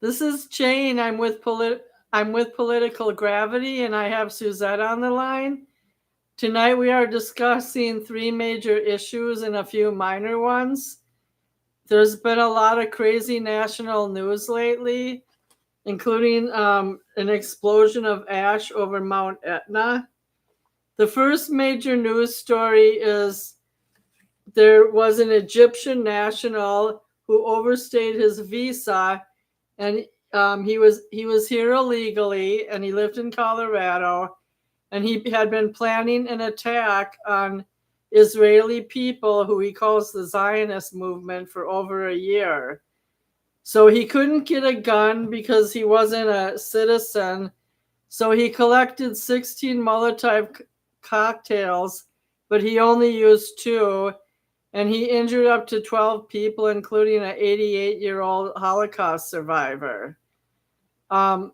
This is Jane. I'm with Political Gravity, and I have Suzette on the line. Tonight we are discussing three major issues and a few minor ones. There's been a lot of crazy national news lately, including an explosion of ash over Mount Etna. The first major news story is there was an Egyptian national who overstayed his visa, and he was here illegally, and he lived in Colorado, and he had been planning an attack on Israeli people who he calls the Zionist movement for over a year. So he couldn't get a gun because he wasn't a citizen. So he collected 16 Molotov cocktails, but he only used two, and he injured up to 12 people, including an 88-year-old Holocaust survivor. Um,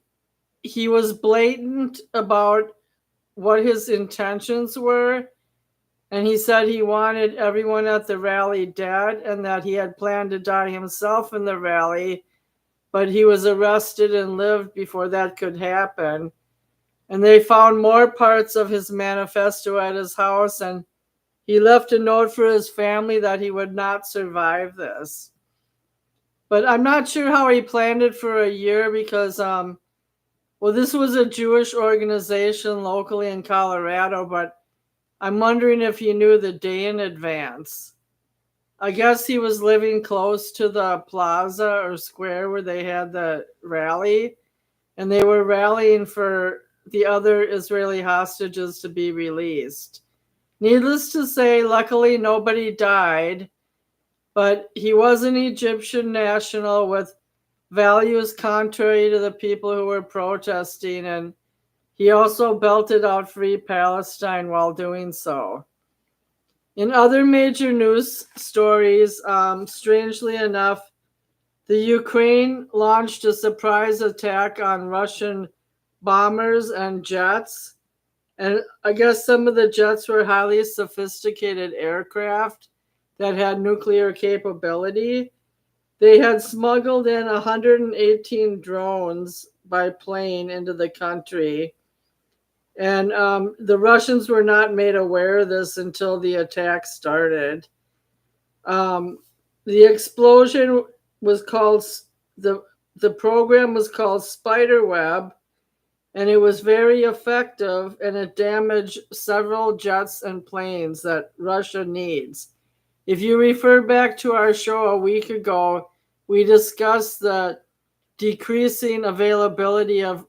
he was blatant about what his intentions were, and he said he wanted everyone at the rally dead and that he had planned to die himself in the rally, but he was arrested and lived before that could happen. And they found more parts of his manifesto at his house, and he left a note for his family that he would not survive this. But I'm not sure how he planned it for a year because, well, this was a Jewish organization locally in Colorado, but I'm wondering if he knew the day in advance. I guess he was living close to the plaza or square where they had the rally, and they were rallying for the other Israeli hostages to be released. Needless to say, luckily nobody died, but he was an Egyptian national with values contrary to the people who were protesting, and he also belted out Free Palestine while doing so. In other major news stories, strangely enough, the Ukraine launched a surprise attack on Russian bombers and jets. And I guess some of the jets were highly sophisticated aircraft that had nuclear capability. They had smuggled in 118 drones by plane into the country. And the Russians were not made aware of this until the attack started. Um, the explosion was called, the, the program was called Spiderweb, and it was very effective, and it damaged several jets and planes that Russia needs. If you refer back to our show a week ago, we discussed the decreasing availability of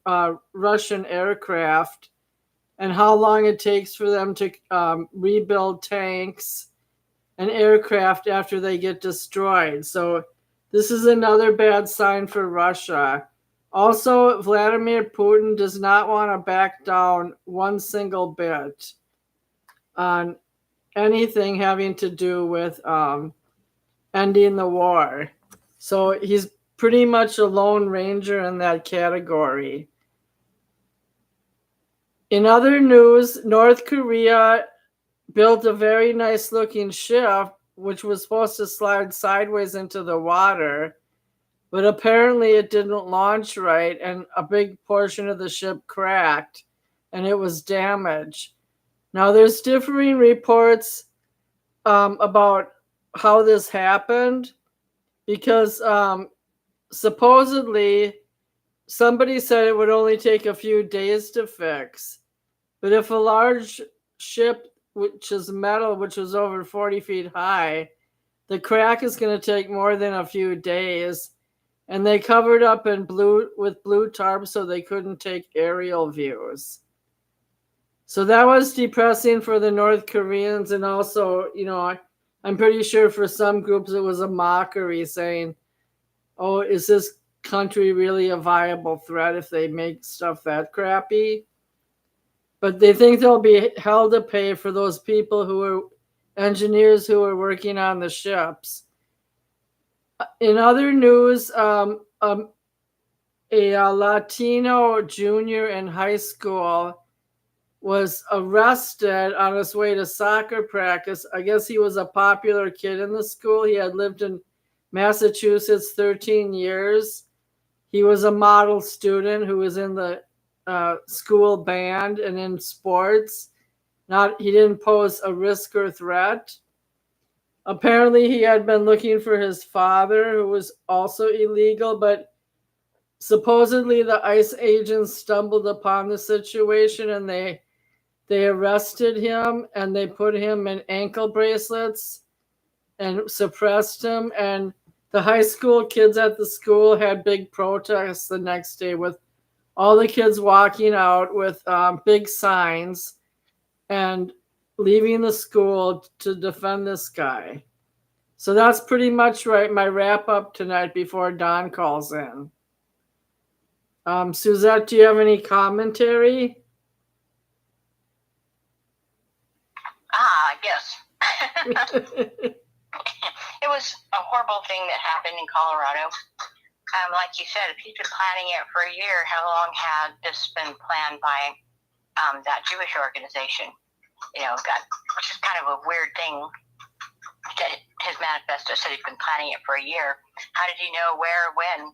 Russian aircraft and how long it takes for them to rebuild tanks and aircraft after they get destroyed. So this is another bad sign for Russia. Also, Vladimir Putin does not want to back down one single bit on anything having to do with ending the war. So he's pretty much a lone ranger in that category. In other news, North Korea built a very nice looking ship which was supposed to slide sideways into the water, but apparently it didn't launch right, and a big portion of the ship cracked and it was damaged. Now, there's differing reports about how this happened because supposedly somebody said it would only take a few days to fix. But if a large ship, which is metal, which was over 40 feet high, the crack is going to take more than a few days. And they covered up in blue tarp so they couldn't take aerial views. So that was depressing for the North Koreans, and also, I'm pretty sure for some groups it was a mockery saying, "Oh, is this country really a viable threat if they make stuff that crappy?" But they think they'll be held to pay for those people who are engineers who are working on the ships. In other news, a Latino junior in high school was arrested on his way to soccer practice. I guess he was a popular kid in the school. He had lived in Massachusetts 13 years. he was a model student who was in the school band and in sports. He didn't pose a risk or threat. Apparently, he had been looking for his father, who was also illegal, but supposedly the ICE agents stumbled upon the situation and they arrested him and they put him in ankle bracelets and suppressed him. And the high school kids at the school had big protests the next day with all the kids walking out with big signs and leaving the school to defend this guy. So that's pretty much my wrap up tonight before Don calls in. Suzette, do you have any commentary? Yes. It was a horrible thing that happened in Colorado. Like you said, if he's been planning it for a year, how long had this been planned by that Jewish organization? Which is kind of a weird thing. That his manifesto said he's been planning it for a year. How did he know where, when,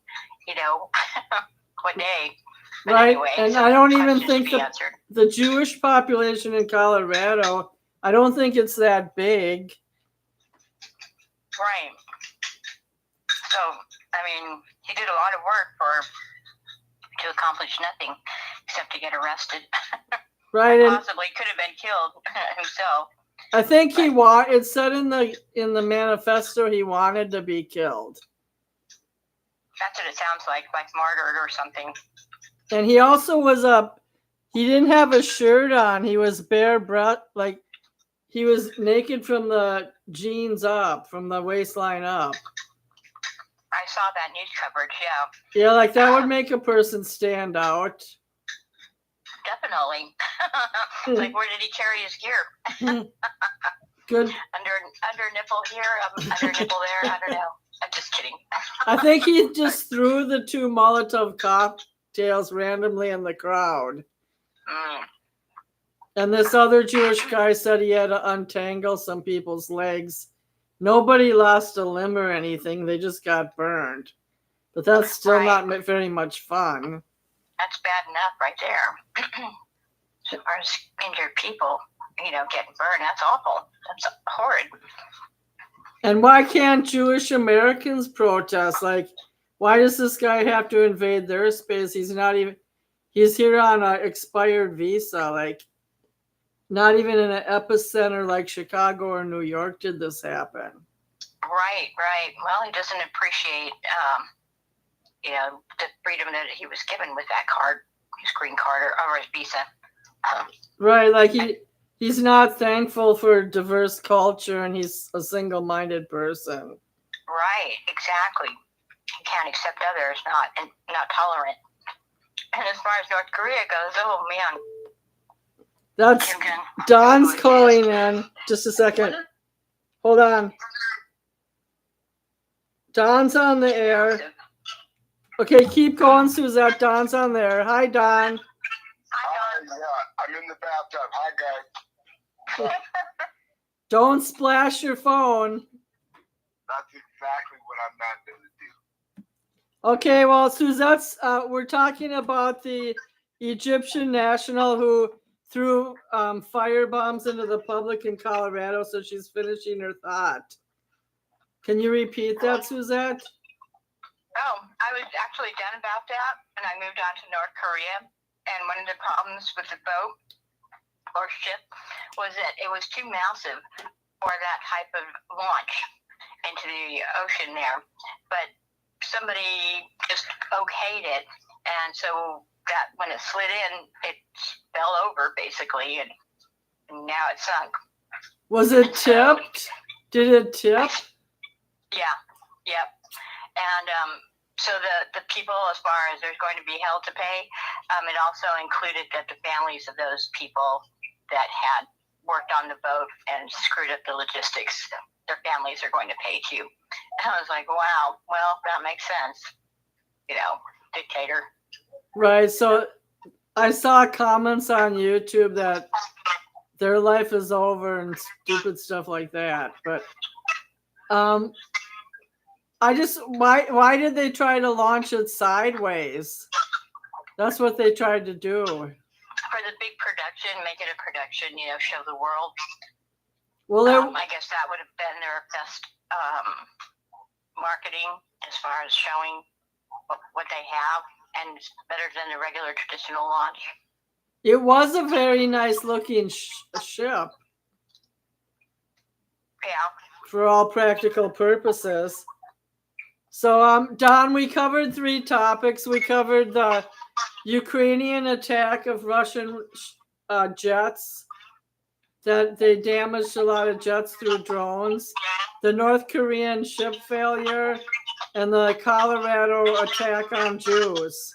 what day? But right, anyway, and so I don't even think the Jewish population in Colorado, I don't think it's that big. Right. So, I mean, he did a lot of work to accomplish nothing except to get arrested. Right, and possibly could have been killed himself. I think it said in the manifesto he wanted to be killed. That's what it sounds like martyred or something. And he also he didn't have a shirt on. He was bare breast, he was naked from the jeans up, from the waistline up. I saw that news coverage, yeah. Yeah, that would make a person stand out. Definitely. Where did he carry his gear? Good. Under nipple here, under nipple there. I don't know. I'm just kidding. I think he just threw the 2 Molotov cocktails randomly in the crowd. And this other Jewish guy said he had to untangle some people's legs. Nobody lost a limb or anything. They just got burned. But that's still not very much fun. That's bad enough right there. As far as injured people, getting burned, that's awful. That's horrid. And why can't Jewish Americans protest? Why does this guy have to invade their space? He's here on an expired visa. Not even in an epicenter like Chicago or New York did this happen. Right. Well, he doesn't appreciate, the freedom that he was given with that card, his green card or his visa. Right, he's not thankful for diverse culture, and he's a single-minded person. Right, exactly. He can't accept others, not tolerant. And as far as North Korea goes, oh man. That's Don's calling in. Just a second. Hold on. Don's on the air. Okay, keep going, Suzette. Don's on there. Hi, Don. Hi, yeah, I'm in the bathtub. Hi, guys. Don't splash your phone. That's exactly what I'm not going to do. Okay, well, Suzette's, we're talking about the Egyptian national who threw firebombs into the public in Colorado, so she's finishing her thought. Can you repeat that, Suzette? Oh, I was actually done about that, and I moved on to North Korea. And one of the problems with the boat or ship was that it was too massive for that type of launch into the ocean there. But somebody just okayed it, and so that when it slid in, it fell over basically, and now it's sunk. Was it tipped? Did it tip? Yeah. Yep. And so the people, as far as there's going to be hell to pay, it also included that the families of those people that had worked on the boat and screwed up the logistics, their families are going to pay too. And I was like, wow, well, that makes sense. Dictator. Right. So I saw comments on YouTube that their life is over and stupid stuff like that. But why did they try to launch it sideways? That's what they tried to do. For the big production, make it a production, show the world. Well, I guess that would have been their best marketing as far as showing what they have, and it's better than the regular traditional launch. it was a very nice looking ship. Yeah. For all practical purposes. So, Don, we covered 3 topics. We covered the Ukrainian attack of Russian jets, that they damaged a lot of jets through drones, the North Korean ship failure, and the Colorado attack on Jews.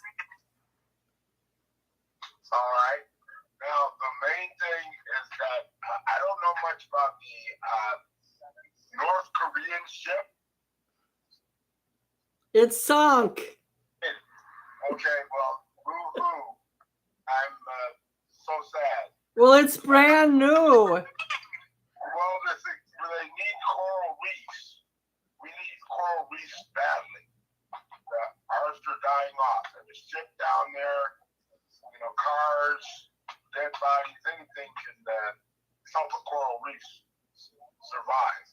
All right. Now, the main thing is that I don't know much about the North Korean ship. It sunk. Okay, well, boo-hoo. I'm so sad. Well, it's brand new. Well, they need coral reefs. We need coral reefs badly. Ours are dying off. There's a ship down there, cars, dead bodies, anything can help a coral reef survive.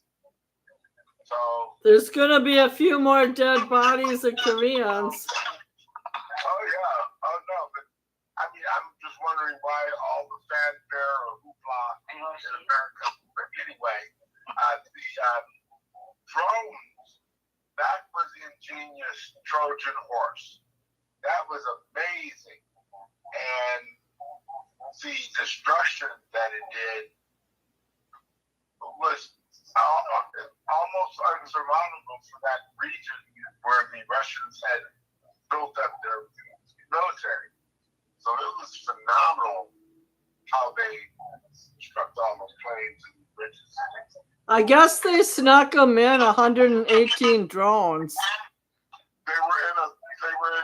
So there's gonna be a few more dead bodies of Koreans. Oh yeah, oh no, but I mean, I'm just wondering why all the fanfare or hoopla in America. But anyway, the drones, that was the ingenious Trojan horse. That was amazing, and the destruction that it did was almost unsurmountable for that region where the Russians had built up their military. So it was phenomenal how they struck all those planes and bridges. I guess they snuck them in 118 drones. They were in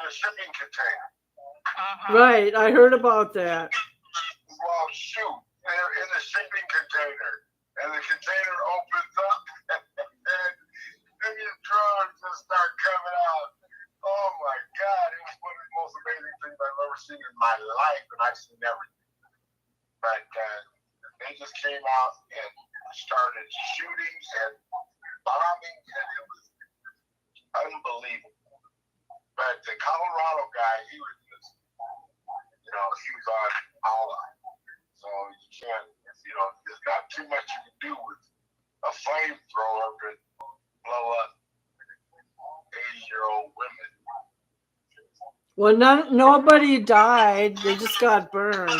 a shipping container. Right, I heard about that. Well, shoot, they're in a shipping container, and the container opens up, and your drones just start coming out. Oh my God, it was one of the most amazing things I've ever seen in my life, and I've seen everything. But they just came out and started shooting and bombing, and it was unbelievable. But the Colorado guy, he was just, he was on Allah. So you can't, there's not too much you can do with a flamethrower to blow up 80-year-old women. Well, nobody died. They just got burned. Yeah.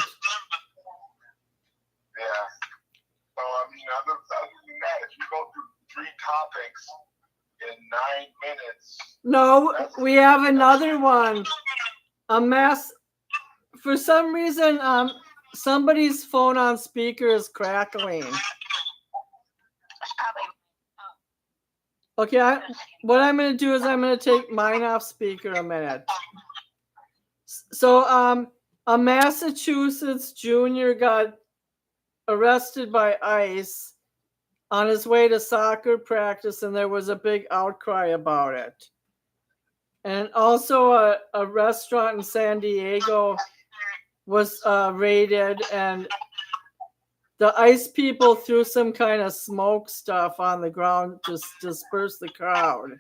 So, other than that, if you go through 3 topics in 9 minutes. No, we have another one. A mess. For some reason, somebody's phone on speaker is crackling. Okay, what I'm going to do is I'm going to take mine off speaker a minute. So, a Massachusetts junior got arrested by ICE on his way to soccer practice, and there was a big outcry about it. And also a restaurant in San Diego was raided, and the ICE people threw some kind of smoke stuff on the ground to disperse the crowd.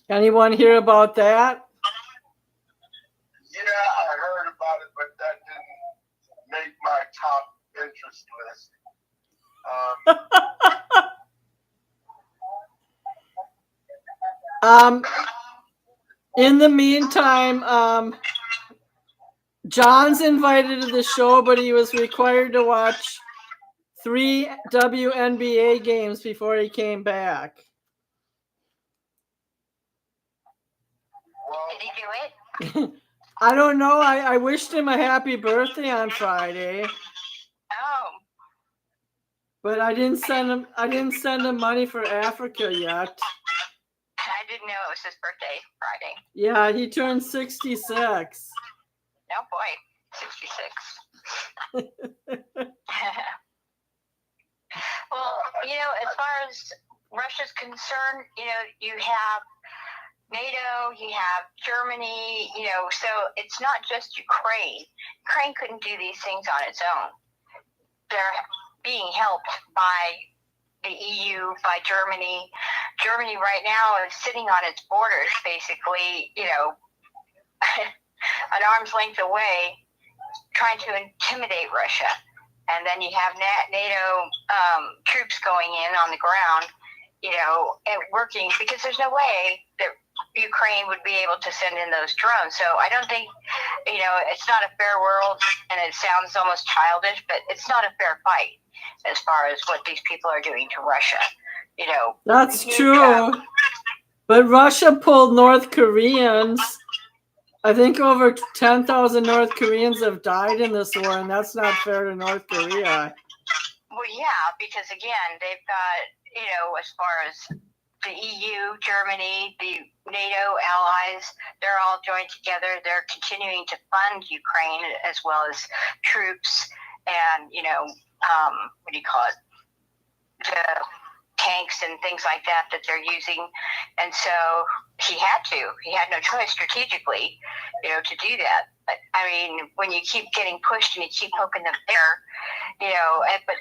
Anyone hear about that? Yeah, I heard about it, but that didn't make my top interest list. In the meantime, John's invited to the show, but he was required to watch 3 WNBA games before he came back. Did he do it? I don't know. I wished him a happy birthday on Friday. Oh. But I didn't send him money for Africa yet. I didn't know it was his birthday Friday. Yeah, he turned 66. No boy, 66. Well, as far as Russia's concerned, you have NATO, you have Germany, so it's not just Ukraine. Ukraine couldn't do these things on its own. They're being helped by the EU, by Germany. Germany right now is sitting on its borders, basically, an arm's length away, trying to intimidate Russia. And then you have NATO troops going in on the ground, and working, because there's no way that Ukraine would be able to send in those drones. So I don't think, it's not a fair world, and it sounds almost childish, but it's not a fair fight as far as what these people are doing to Russia. That's true. But Russia pulled North Koreans. I think over 10,000 North Koreans have died in this war, and that's not fair to North Korea. Well, yeah, because again, they've got, as far as the EU, Germany, the NATO allies, they're all joined together. They're continuing to fund Ukraine as well as troops and, what do you call it? The tanks and things like that they're using. And so he had no choice strategically, to do that. But, I mean, when you keep getting pushed and you keep poking them there, but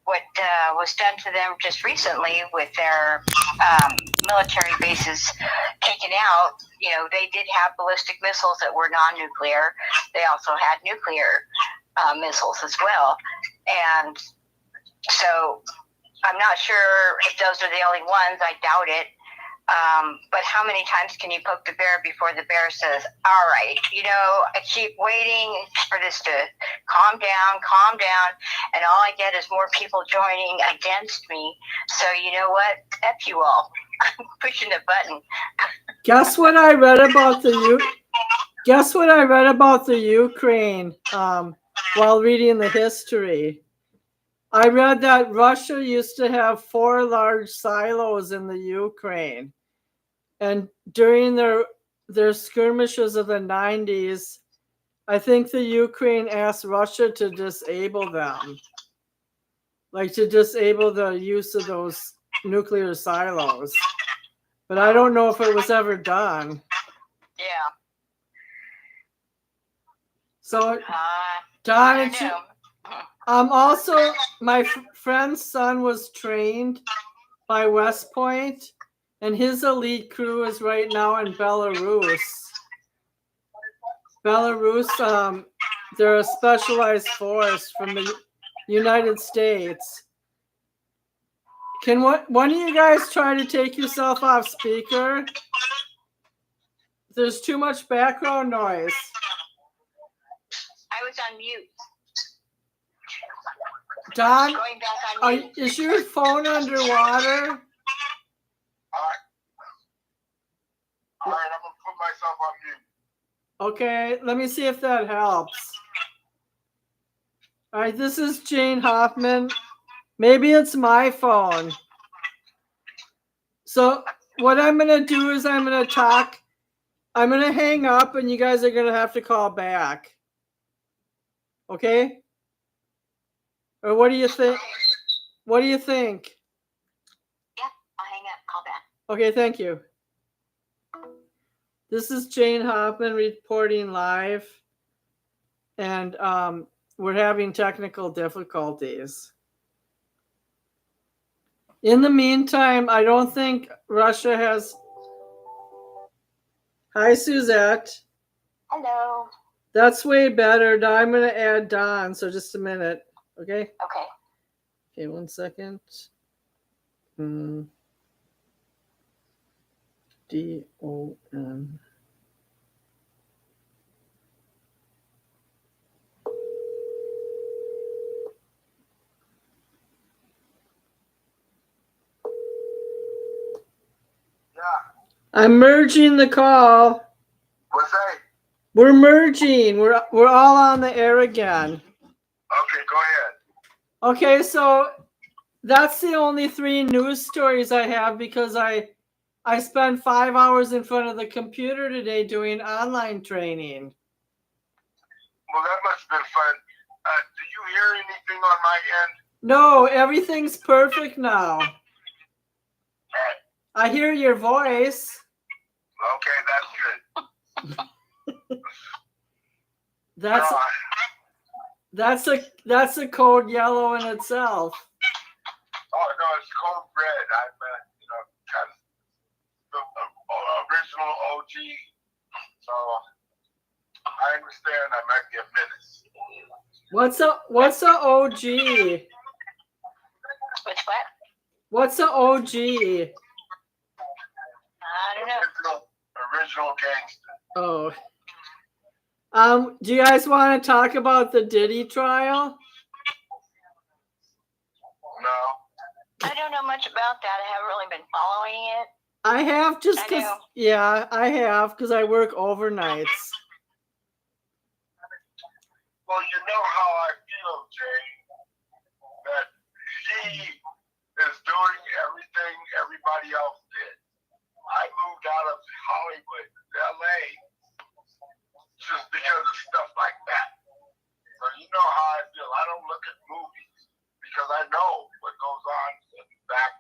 what was done to them just recently with their military bases taken out, they did have ballistic missiles that were non-nuclear. They also had nuclear missiles as well. And so I'm not sure if those are the only ones. I doubt it. But how many times can you poke the bear before the bear says, all right, I keep waiting for this to calm down, and all I get is more people joining against me. So you know what? F you all. I'm pushing the button. Guess what I read about the Ukraine while reading the history? I read that Russia used to have 4 large silos in the Ukraine. And during their skirmishes of the 90s, I think the Ukraine asked Russia to disable them. Like to disable the use of those nuclear silos. But I don't know if it was ever done. Yeah. So, Don, also, my friend's son was trained by West Point, and his elite crew is right now in Belarus. They're a specialized force from the United States. Can one of you guys try to take yourself off speaker? There's too much background noise. I was on mute. Don, Going back on mute. is your phone underwater? All right, I'm going to put myself on mute. Okay, let me see if that helps. All right, this is Jane Hoffman. Maybe it's my phone. So what I'm going to do is I'm going to hang up, and you guys are going to have to call back. Okay? Or what do you think? What do you think? Yeah, I'll hang up. Call back. Okay, thank you. This is Jane Hoffman reporting live, and we're having technical difficulties. In the meantime, I don't think Russia has... Hi, Suzette. Hello. That's way better. Now I'm going to add Don, so just a minute. Okay? Okay. Okay, 1 second. D-O-N. Yeah. I'm merging the call. What's that? We're merging. We're all on the air again. Okay, go ahead. Okay, so that's the only 3 news stories I have because I spent 5 hours in front of the computer today doing online training. Well, that must have been fun. Do you hear anything on my end? No, everything's perfect now. I hear your voice. Okay, that's good. That's No, that's a code yellow in itself. oh no, it's code red. I'm, kind of the original OG. So I understand I might be a menace. What's a OG? Which what? What's a OG? I don't know. Original gangster. Oh. Do you guys want to talk about the Diddy trial? No. I don't know much about that. I haven't really been following it. I have just I because, know. yeah, I have because I work overnights. Well, you know how I feel, Jay, that he is doing everything everybody else did. I moved out of Hollywood, LA, just because of stuff like that. So you know how I feel. I don't look at movies because I know what goes on in the back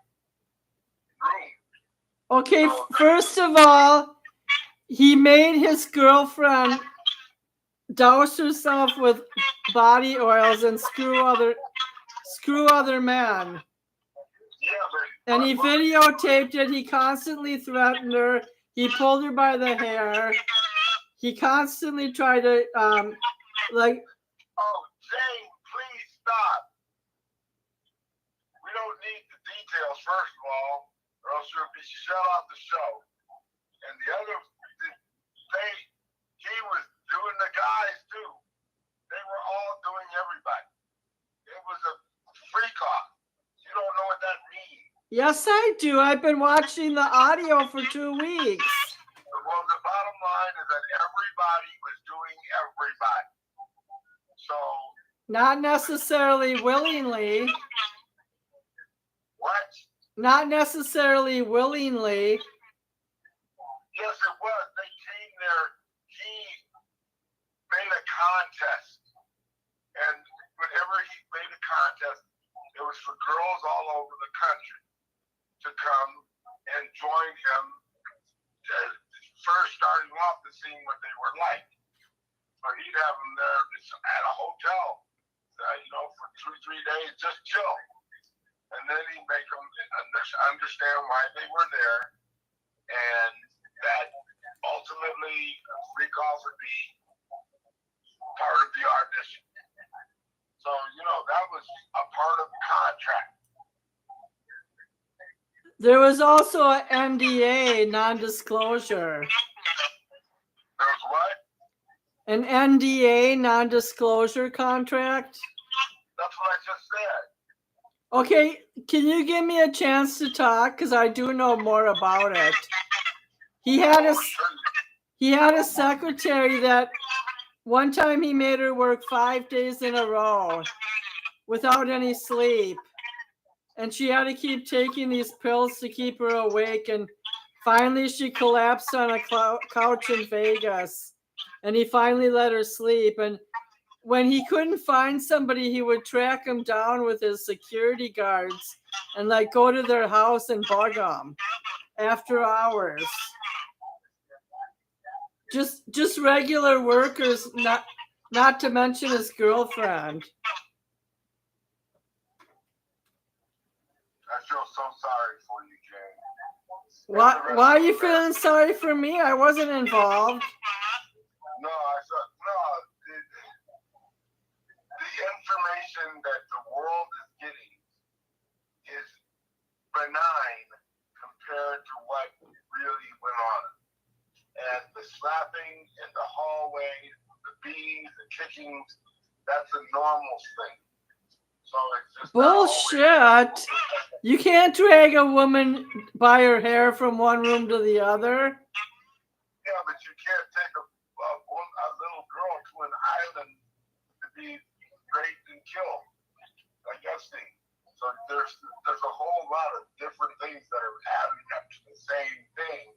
room. Okay, first of all, he made his girlfriend douse herself with body oils and screw other men. Yeah, And he videotaped it. He constantly threatened her. He pulled her by the hair. He constantly tried to like. Oh, Jane, please stop. We don't need the details, first of all, or else you'll be shut off the show. And the other, he was doing the guys too. They were all doing everybody. It was a freak off. You don't know what that means. Yes, I do. I've been watching the audio for 2 weeks. Well, the bottom line is that everybody was doing everybody. So. Not necessarily willingly. What? Not necessarily willingly. Yes, it was. They came there. He made a contest. And whenever he made a contest, it was for girls all over the country to come and join him. First starting off to seeing what they were like. So he'd have them there at a hotel, for 2-3 days, just chill. And then he'd make them understand why they were there. And that ultimately, freak off would be part of the audition. So, that was a part of the contract. There was also an NDA, non-disclosure. There's what? An NDA, non-disclosure contract. That's what I just said. Okay, can you give me a chance to talk? Because I do know more about it. He had a secretary that one time he made her work 5 days in a row without any sleep. And she had to keep taking these pills to keep her awake. And finally she collapsed on a couch in Vegas. And he finally let her sleep. And when he couldn't find somebody, he would track them down with his security guards and go to their house and bug them after hours. Just regular workers, not to mention his girlfriend. I feel so sorry for you, Jane. Why are you feeling sorry for me? I wasn't involved. No, the information that the world is getting is benign compared to what really went on. And the slapping in the hallway, the beatings, the kickings, that's a normal thing. So it's just bullshit. You can't drag a woman by her hair from one room to the other. Yeah, but you can't take a little girl to an island to be raped and killed. I guess so. There's a whole lot of different things that are adding up to the same thing,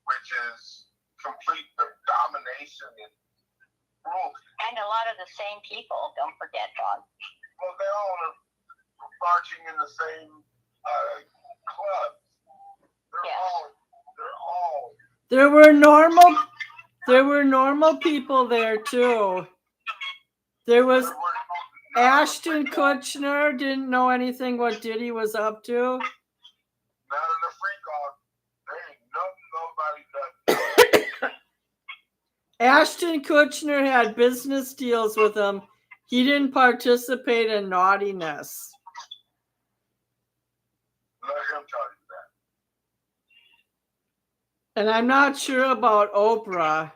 which is complete domination and cruelty. And a lot of the same people, don't forget, John. Well, they all are marching in the same clubs. There were normal people there too. There was Ashton Kutcher didn't know anything what Diddy was up to. Not in the freak off. There ain't nothing nobody does. Ashton Kutcher had business deals with him. He didn't participate in naughtiness. Let him tell you that. And I'm not sure about Oprah.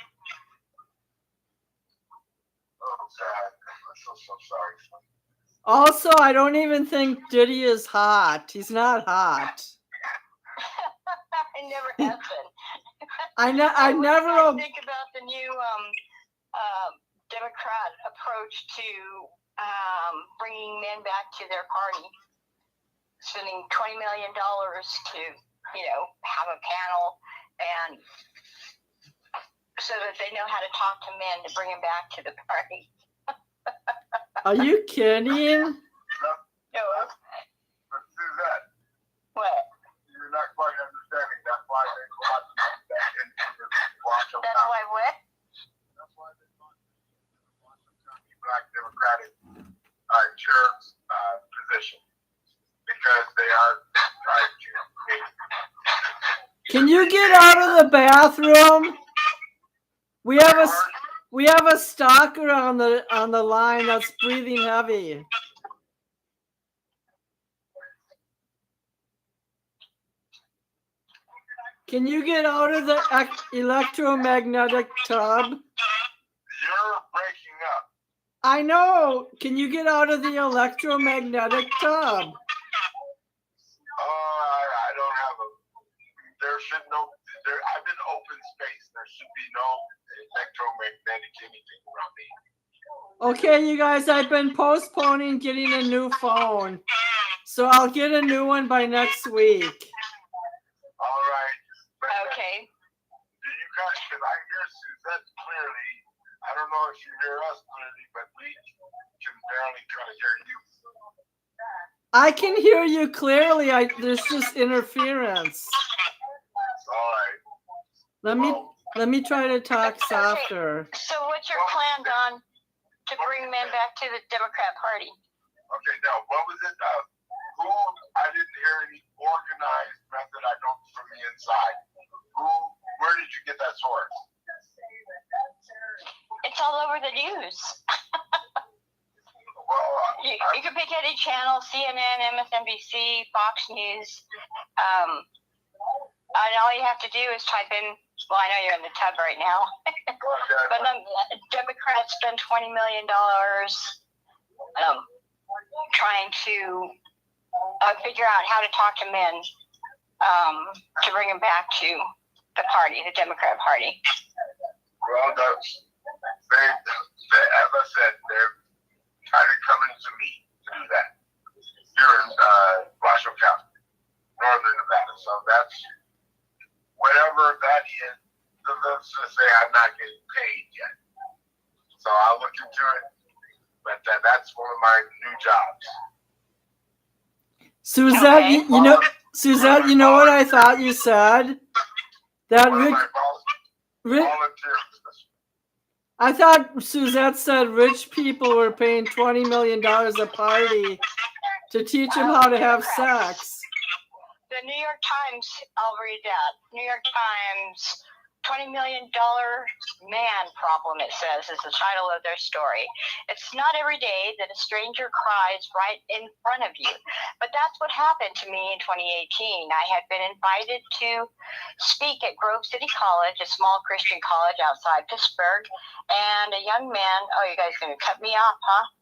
Oh, God. I'm so sorry. Also, I don't even think Diddy is hot. He's not hot. I never have been. I never. Think about the new Democrat approach to bringing men back to their party, spending $20 million to, have a panel and so that they know how to talk to men to bring them back to the party. Are you kidding? No. Let's do that. What? You're not quite understanding. That's why they brought that into the Washington. That's why what? That's why they brought the Washington County Black Democratic sheriff's position, because they are trying to. Can you get out of the bathroom? We have a stalker on the line that's breathing heavy. Can you get out of the electromagnetic tub? You're breaking up. I know. Can you get out of the electromagnetic tub? I don't have a. There should I'm in open space. There should be no electromagnetic anything around me. Okay, you guys, I've been postponing getting a new phone. So I'll get a new one by next week. All right. Okay. Do you guys, because I hear Suzette clearly. I don't know if you hear us clearly, but we can barely kind of hear you. I can hear you clearly. There's just interference. All right. Let me try to talk softer. So what's your plan, Don, to bring men back to the Democrat Party? Okay, now what was it? I didn't hear any organized method. I don't from the inside. Where did you get that source? It's all over the news. Well, you can pick any channel: CNN, MSNBC, Fox News. And all you have to do is type in. Well, I know you're in the tub right now. But Democrats spend $20 million trying to figure out how to talk to men to bring them back to the party, the Democrat Party. Well, as I said, they're kind of coming to me to do that here in Washoe County, northern Nevada. So that's whatever that is. Let's just say I'm not getting paid yet. So I'll look into it. But that's one of my new jobs. Suzette, Okay. Suzette, you know what I thought you said? That I thought Suzette said rich people were paying $20 million a party to teach them how to have sex. The New York Times, I'll read that. New York Times, $20 million man problem, it says, is the title of their story. It's not every day that a stranger cries right in front of you. But that's what happened to me in 2018. I had been invited to speak at Grove City College, a small Christian college outside Pittsburgh. And a young man, oh, you guys going to cut me off, huh?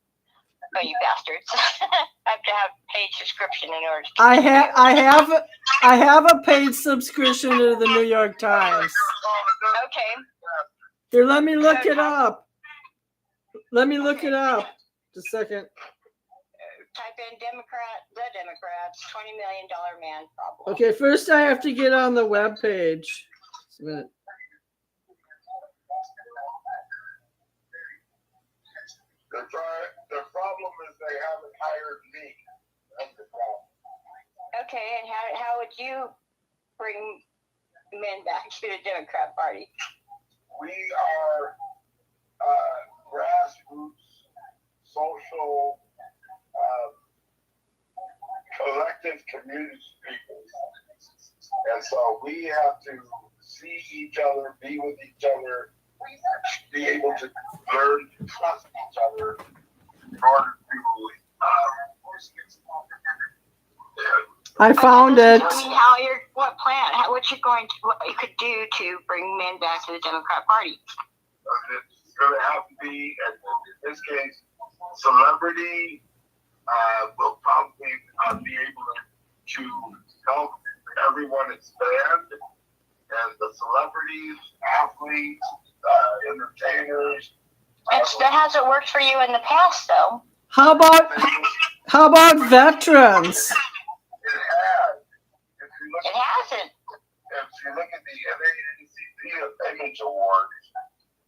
Oh, you bastards. I have to have a paid subscription in order to I have a paid subscription to the New York Times. Okay. Here, let me look it up. Just a second. Type in the Democrats, $20 million man problem. Okay, first I have to get on the web page. Just a minute. The problem is they haven't hired me. Okay, and how would you bring men back to the Democrat Party? We are grassroots, social, collective community people. And so we have to see each other, be with each other, be able to learn to trust each other in order to I found it. I mean, what you could do to bring men back to the Democrat Party? It's going to have to be, in this case, celebrity will probably be able to help everyone expand, and the celebrities, athletes, entertainers. That hasn't worked for you in the past, though. How about veterans? It has. It hasn't. If you look at the NAACP Image Awards,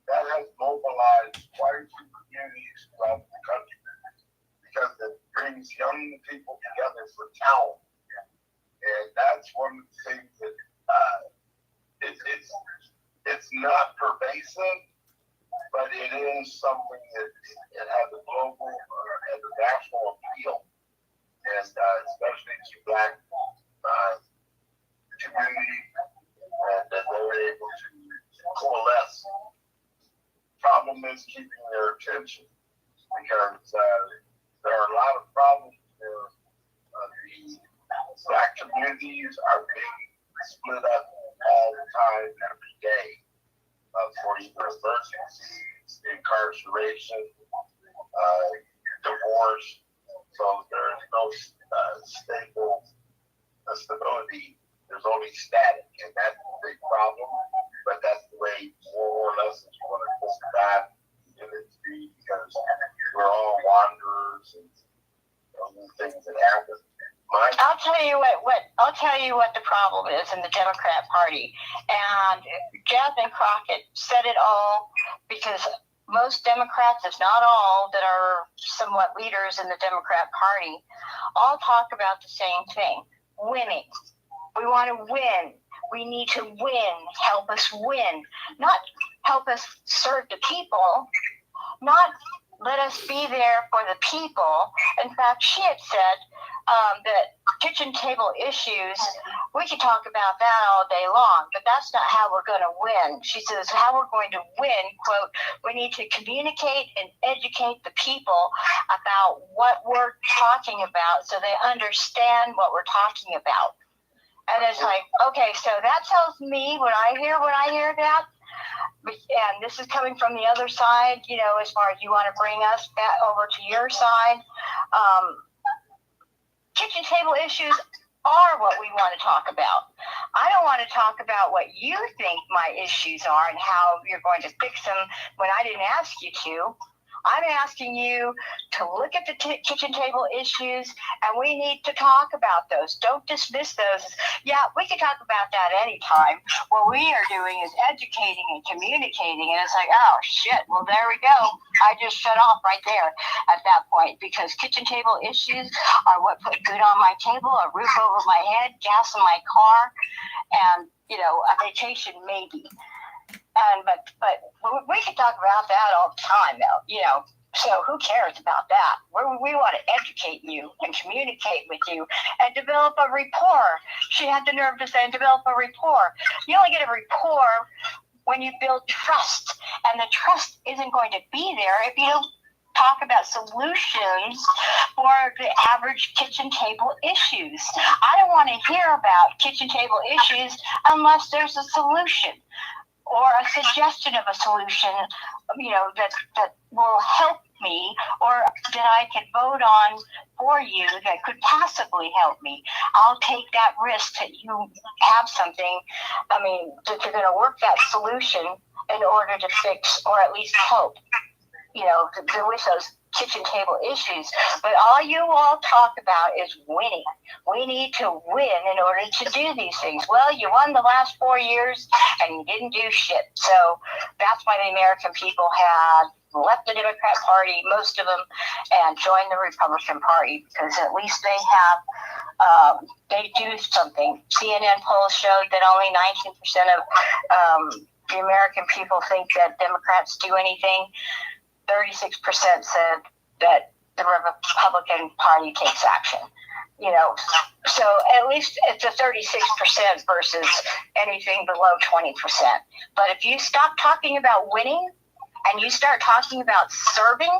that has mobilized quite a few communities throughout the country because it brings young people together for talent. And that's one of the things that it's not pervasive, but it is something that it has a global and a national appeal, and especially to Black community, and that they're able to coalesce. Problem is keeping their attention, because there are a lot of problems where the Black communities are being split up all the time, every day, for either emergencies, incarceration, divorce. So there is no stability. There's only static, and that's a big problem. But that's the way, more or less, if you want to look at that, because we're all wanderers and those things that happen. I'll tell you what the problem is in the Democrat Party, and Jasmine Crockett said it all, because most Democrats, if not all, that are somewhat leaders in the Democrat Party, all talk about the same thing: winning. We want to win. We need to win. Help us win. Not help us serve the people. Not let us be there for the people. In fact, she had said that kitchen table issues, we could talk about that all day long, but that's not how we're going to win. She says how we're going to win, quote, we need to communicate and educate the people about what we're talking about so they understand what we're talking about. And it's like, okay, so that tells me what I hear that. And this is coming from the other side, as far as you want to bring us back over to your side. Kitchen table issues are what we want to talk about. I don't want to talk about what you think my issues are and how you're going to fix them when I didn't ask you to. I'm asking you to look at the kitchen table issues, and we need to talk about those. Don't dismiss those. Yeah, we can talk about that anytime. What we are doing is educating and communicating, and it's like, oh, shit, well, there we go. I just shut off right there at that point, because kitchen table issues are what put food on my table, a roof over my head, gas in my car, and, a vacation maybe. But we can talk about that all the time, though, so who cares about that? We want to educate you and communicate with you and develop a rapport. She had the nerve to say develop a rapport. You only get a rapport when you build trust, and the trust isn't going to be there if you don't talk about solutions for the average kitchen table issues. I don't want to hear about kitchen table issues unless there's a solution, or a suggestion of a solution, that will help me, or that I can vote on for you that could possibly help me. I'll take that risk that you have something, that you're going to work that solution in order to fix, or at least help, with those kitchen table issues. But all you all talk about is winning. We need to win in order to do these things. Well, you won the last 4 years and you didn't do shit. So that's why the American people had left the Democrat Party, most of them, and joined the Republican Party because at least they do something. CNN polls showed that only 19% of the American people think that Democrats do anything. 36% said that the Republican Party takes action. So at least it's a 36% versus anything below 20%. But if you stop talking about winning and you start talking about serving,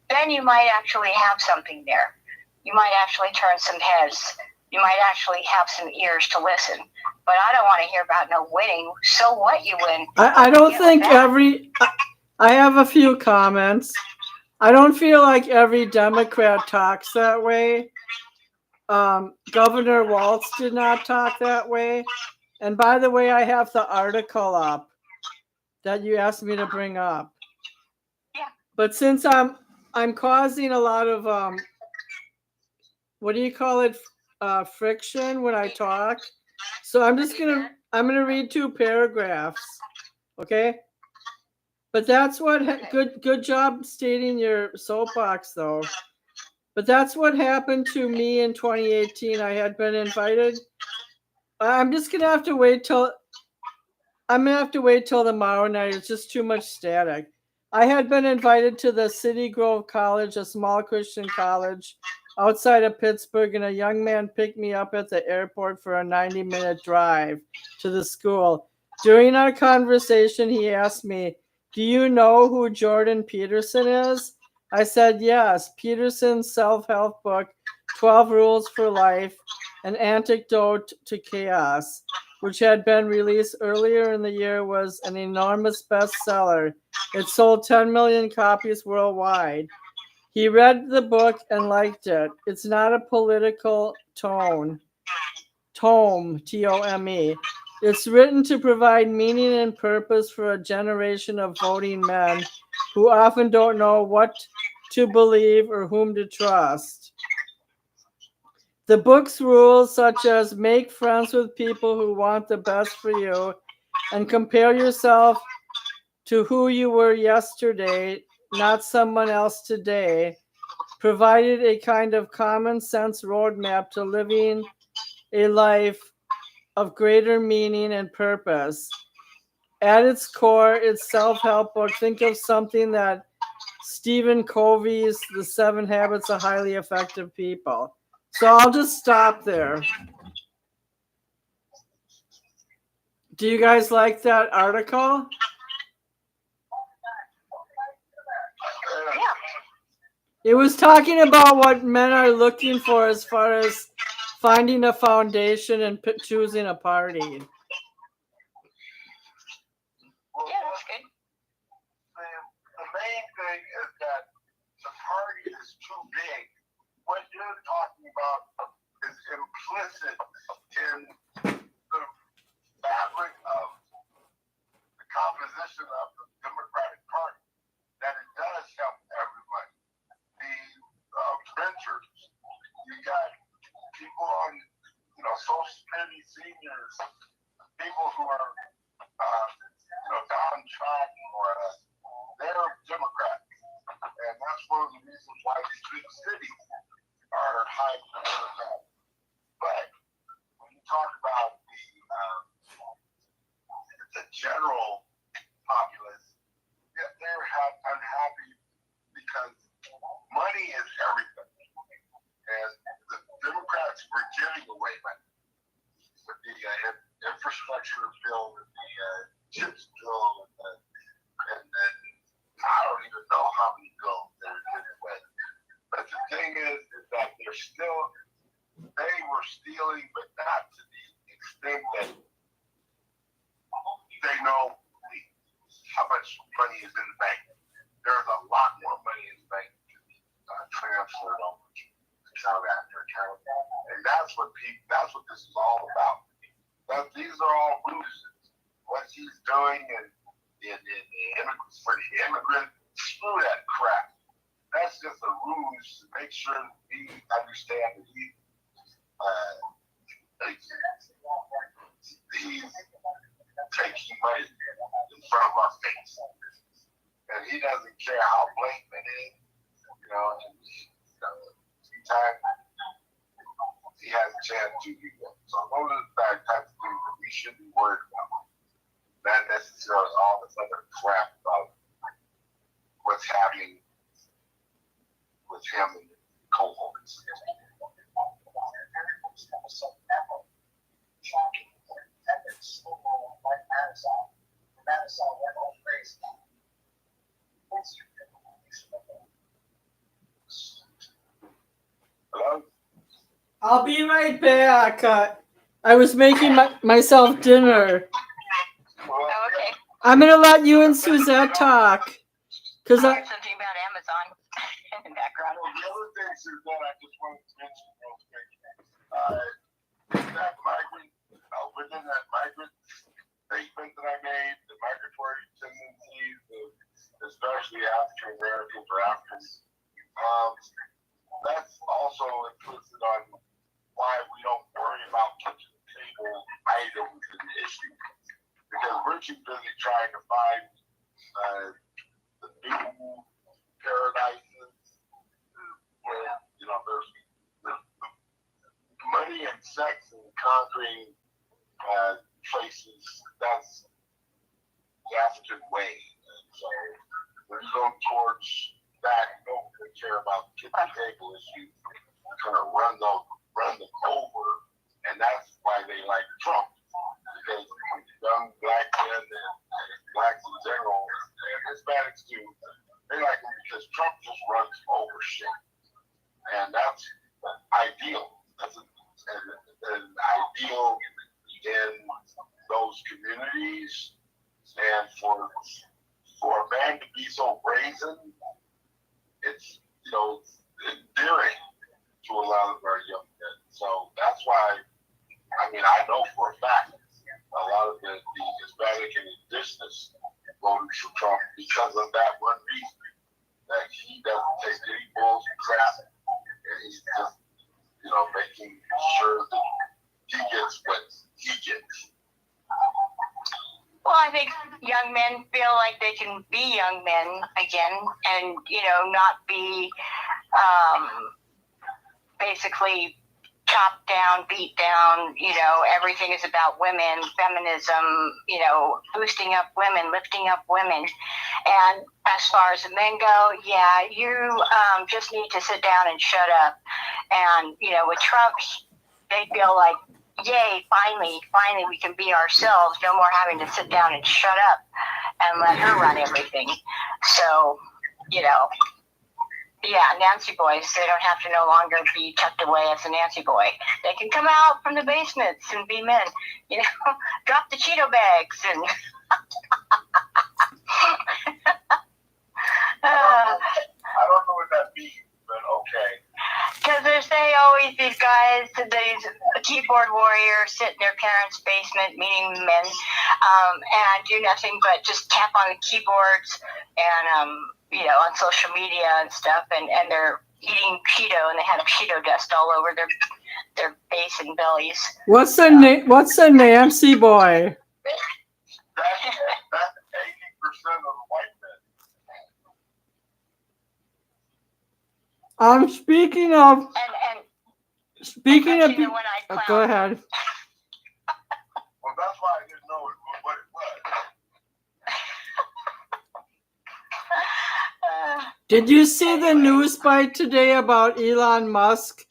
then you might actually have something there. You might actually turn some heads. You might actually have some ears to listen. But I don't want to hear about no winning. So what you win? I don't think I have a few comments. I don't feel like every Democrat talks that way. Governor Walz did not talk that way. And by the way, I have the article up that you asked me to bring up. Yeah. But since I'm causing a lot of what do you call it? Friction when I talk. So I'm gonna read 2 paragraphs. Okay? But that's what good job stating your soapbox though. But that's what happened to me in 2018. I had been invited. I'm gonna have to wait till tomorrow night. It's just too much static. I had been invited to the City Grove College, a small Christian college outside of Pittsburgh, and a young man picked me up at the airport for a 90-minute drive to the school. During our conversation, he asked me, "Do you know who Jordan Peterson is?" I said, "Yes." Peterson's self-help book, 12 Rules for Life, An Antidote to Chaos, which had been released earlier in the year, was an enormous bestseller. It sold 10 million copies worldwide. He read the book and liked it. It's not a political tome, T-O-M-E. It's written to provide meaning and purpose for a generation of voting men who often don't know what to believe or whom to trust. The book's rules, such as make friends with people who want the best for you and compare yourself to who you were yesterday, not someone else today, provided a kind of common sense roadmap to living a life of greater meaning and purpose. At its core, it's self-help book. Think of something that Stephen Covey's The 7 Habits of Highly Effective People. So I'll just stop there. Do you guys like that article? Yeah. It was talking about what men are looking for as far as finding a foundation and choosing a party. Yeah, that's good. The main thing is that the party is too big. What you're talking about is implicit in the fabric of the composition of the Democratic Party, that it does help everybody. The renters, you got people on, Social Security seniors, people who are, downtrodden or they're Democrats. And that's one of the reasons why these big cities are high Democrats. But when you talk about the general populace, they're unhappy because money is everything. And the Democrats were giving away money with the infrastructure bill, with the CHIPS bill, and then I don't even know how many bills they're giving away. But the thing is that they were stealing, but not to the extent that they know how much money is in the bank. There's a lot more money in the bank to be transferred over account after account, and that's what this is all about. These are all ruses. What he's doing and for the immigrant, screw that crap. That's just a ruse to make sure that we understand that he's taking money in front of our face. And he doesn't care how blatant it is. You know, anytime he has a chance to do that. So those are the types of things that we should be worried about. Not necessarily all this other crap about what's happening with him and the cohorts. Hello? I'll be right back. I was making myself dinner. Oh, okay. I'm gonna let you and Suzette talk. Cause I heard something about Amazon in the background. The other thing, Suzanne, I just wanted to mention real quick. That migrant, within that migrant statement that I made, the migratory tendencies of especially African Americans or Africans, that's also implicit on why we don't worry about kitchen table items and issues. Because we're too busy trying to find the new paradises where, you know, there's money and sex and conquering places. That's the African way. And so when you go towards that, you don't really care about the kitchen table issues. You kind of run them over, and that's why they like Trump. Because young black men and blacks in general, and Hispanics too, they like him because Trump just runs over shit. And that's ideal. That's an ideal in those communities. And for a man to be so brazen, it's, you know, endearing to a lot of our young men. So that's why, I mean, I know for a fact a lot of the Hispanic and indigenous voters for Trump because of that one reason, that he doesn't take any bullshit crap, and he's just, you know, making sure that he gets what he gets. Well, I think young men feel like they can be young men again and, you know, not be basically chopped down, beat down, you know, everything is about women, feminism, you know, boosting up women, lifting up women. And as far as the men go, yeah, you just need to sit down and shut up. And, you know, with Trump, they feel like, yay, finally we can be ourselves. No more having to sit down and shut up and let her run everything. So, you know, yeah, Nancy boys, they don't have to no longer be tucked away as a Nancy boy. They can come out from the basements and be men, you know, drop the Cheeto bags and... I don't know what that means, but okay. Because they say always these guys, these keyboard warriors sit in their parents' basement, meaning men, and do nothing but just tap on the keyboards and, you know, on social media and stuff, and they're eating Cheeto, and they have Cheeto dust all over their face and bellies. what's a Nancy boy? That's 80% of the white men. Speaking of, And go ahead. Well, that's why I didn't know what it was. Did you see the news bite today about Elon Musk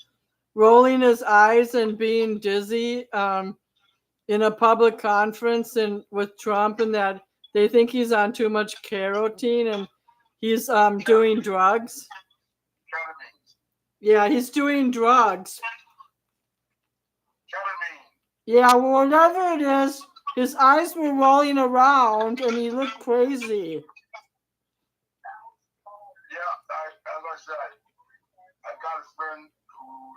rolling his eyes and being dizzy in a public conference and with Trump, and that they think he's on too much carotene and he's doing drugs? Yeah, he's doing drugs. Yeah, well, whatever it is, his eyes were rolling around and he looked crazy. Yeah, as I said, I've got a friend who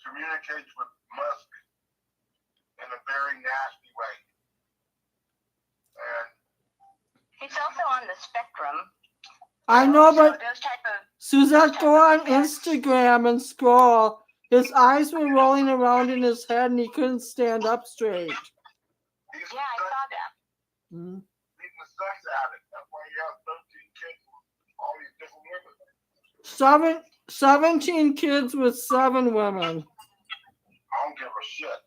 communicates with Musk in a very nasty way. And he's also on the spectrum. I know, So but those type of Suzette, go on Instagram and scroll. His eyes were rolling around in his head and he couldn't stand up straight. yeah, I saw that. Mm-hmm. He's a sex addict. That's why he has 13 kids 17 kids with 7 women. I don't give a shit.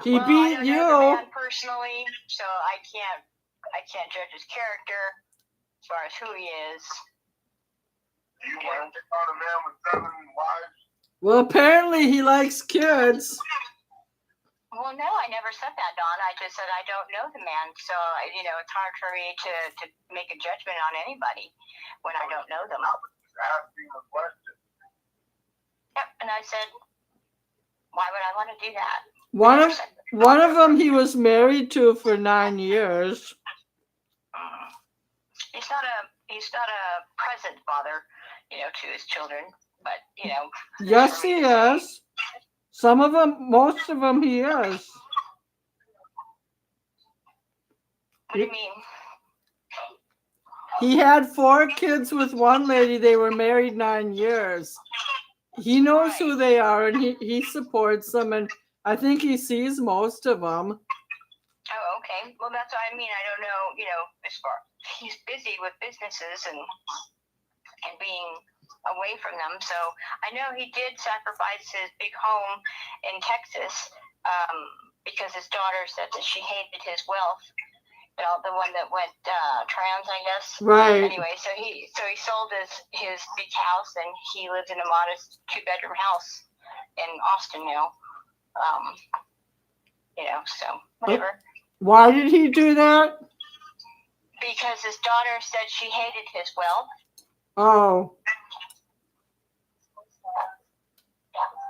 He well, I beat don't you. know the man personally, so I can't judge his character as far as who he is. Do you want to take on a man with 7 wives? Well, apparently he likes kids. Well, no, I never said that, Don. I just said I don't know the man, so it's hard for me to make a judgment on anybody when I don't know them. I was just asking a question. Yep, and I said, why would I want to do that? One of them he was married to for 9 years. He's not a present father, to his children, but Yes, he is. Some of them, most of them, he is. What do you mean? He had 4 kids with one lady. They were married 9 years. He knows who they are, and he supports them, and I think he sees most of them. Oh, okay. Well, that's what I mean. I don't know, as far he's busy with businesses and being away from them. So I know he did sacrifice his big home in Texas because his daughter said that she hated his wealth. The one that went trans, I guess. Right. Anyway, so he sold his big house, and he lives in a modest 2-bedroom house in Austin now. So whatever. Why did he do that? Because his daughter said she hated his wealth. Oh.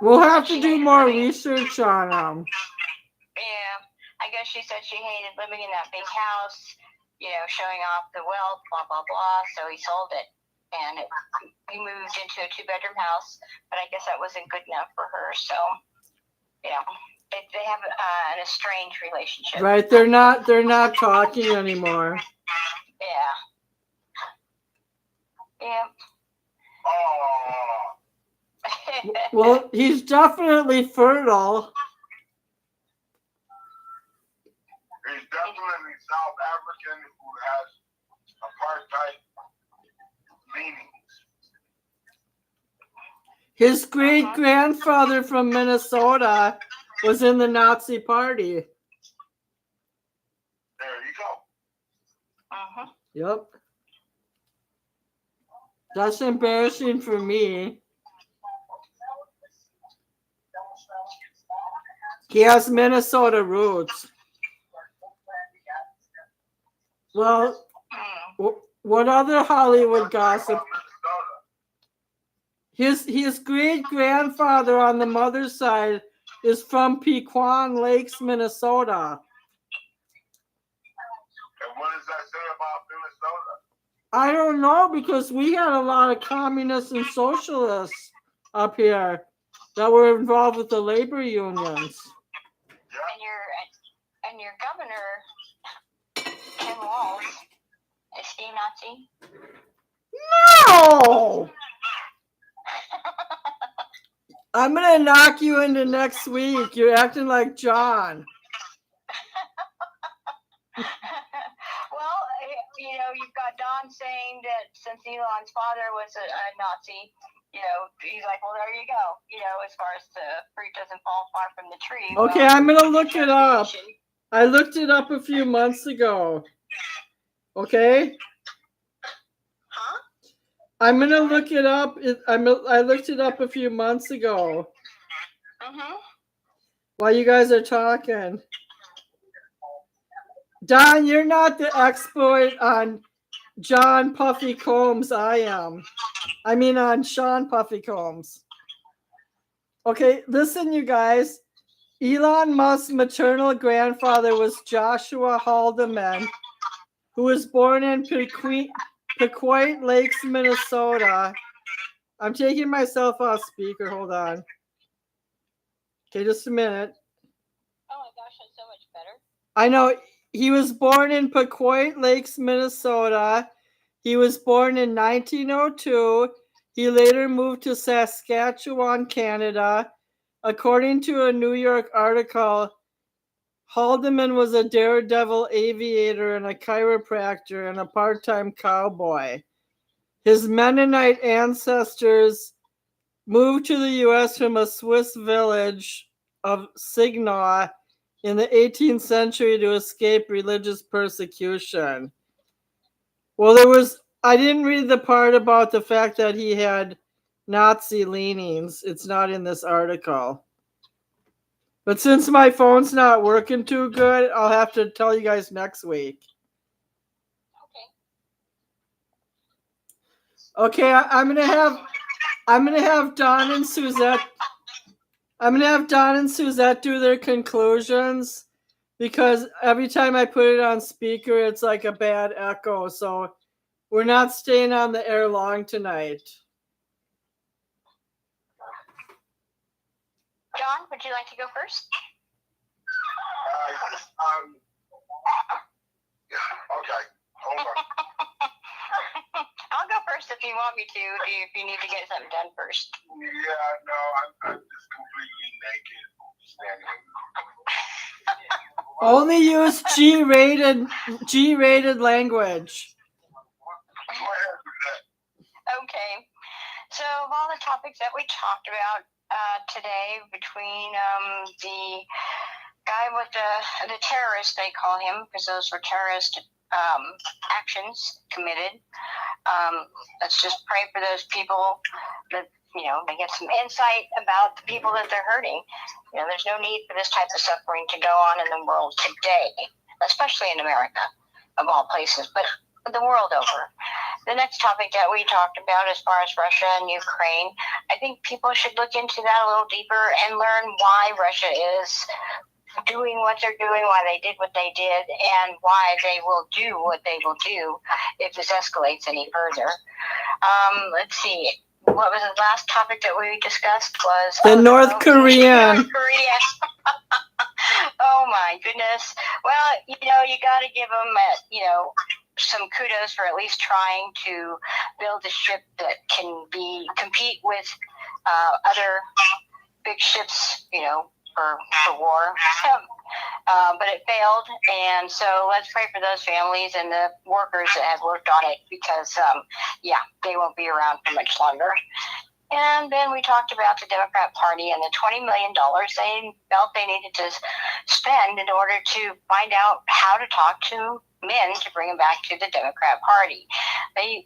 We'll have to do more research on him. Yeah, I guess she said she hated living in that big house, showing off the wealth, blah, blah, blah. So he sold it, and he moved into a 2-bedroom house, but I guess that wasn't good enough for her. So, they have an estranged relationship. Right, they're not talking anymore. Yeah. Yeah. Oh. Well, he's definitely fertile. He's definitely South African who has apartheid leanings. His great-grandfather from Minnesota was in the Nazi Party. There you go. Yep. That's embarrassing for me. He has Minnesota roots. Well, what other Hollywood gossip? His great-grandfather on the mother's side is from Pequon Lakes, Minnesota. And what does that say about Minnesota? I don't know, because we had a lot of communists and socialists up here that were involved with the labor unions. And your governor, Tim Walz, is he Nazi? No! I'm going to knock you into next week. You're acting like John. Well, you've got Don saying that since Elon's father was a Nazi, he's like, well, there you go. As far as the fruit doesn't fall far from the tree. Okay, well, I'm going to look it up. I looked it up a few months ago. Okay? Huh? I'm going to look it up. I looked it up a few months ago. While you guys are talking. Don, you're not the expert on John Puffy Combs. I am. I mean on Sean Puffy Combs. Okay, listen, you guys. Elon Musk's maternal grandfather was Joshua Haldeman, who was born in Pequot Lakes, Minnesota. I'm taking myself off speaker. Hold on. Okay, just a minute. Oh my gosh, that's so much better. I know. He was born in Pequot Lakes, Minnesota. He was born in 1902. He later moved to Saskatchewan, Canada. According to a New York article, Haldeman was a daredevil aviator and a chiropractor and a part-time cowboy. His Mennonite ancestors moved to the U.S. from a Swiss village of Signaw in the 18th century to escape religious persecution. Well, I didn't read the part about the fact that he had Nazi leanings. It's not in this article. But since my phone's not working too good, I'll have to tell you guys next week. Okay, I'm gonna have Don and Suzette. I'm gonna have Don and Suzette do their conclusions because every time I put it on speaker, it's like a bad echo. So we're not staying on the air long tonight. John, would you like to go first? Okay, hold on. I'll go first if you want me to, if you need to get something done first. Yeah, no, I'm just completely naked standing. Only use G-rated language. Go ahead with that. Okay. So of all the topics that we talked about today, between the guy with the terrorist, they call him, because those were terrorist actions committed. Let's just pray for those people that, they get some insight about the people that they're hurting. There's no need for this type of suffering to go on in the world today, especially in America, of all places, but the world over. The next topic that we talked about as far as Russia and Ukraine, I think people should look into that a little deeper and learn why Russia is doing what they're doing, why they did what they did, and why they will do what they will do if this escalates any further. Let's see. What was the last topic that we discussed was the North Korean. North Korea. Oh my goodness. Well, you got to give them, some kudos for at least trying to build a ship that can compete with other big ships, for war. But it failed, and so let's pray for those families and the workers that have worked on it because, they won't be around for much longer. And then we talked about the Democrat Party and the $20 million they felt they needed to spend in order to find out how to talk to men to bring them back to the Democrat Party. They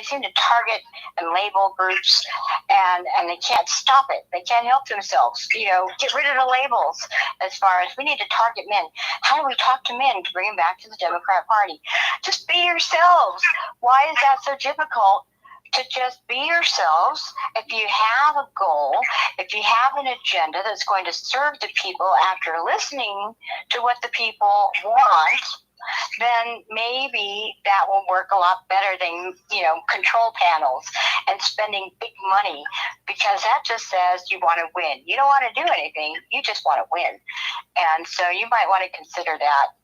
seem to target and label groups, and they can't stop it. They can't help themselves. Get rid of the labels as far as we need to target men. How do we talk to men to bring them back to the Democrat Party? Just be yourselves. Why is that so difficult? To just be yourselves. If you have a goal, if you have an agenda that's going to serve the people after listening to what the people want, then maybe that will work a lot better than, control panels and spending big money, because that just says you want to win. You don't want to do anything. You just want to win. And so you might want to consider that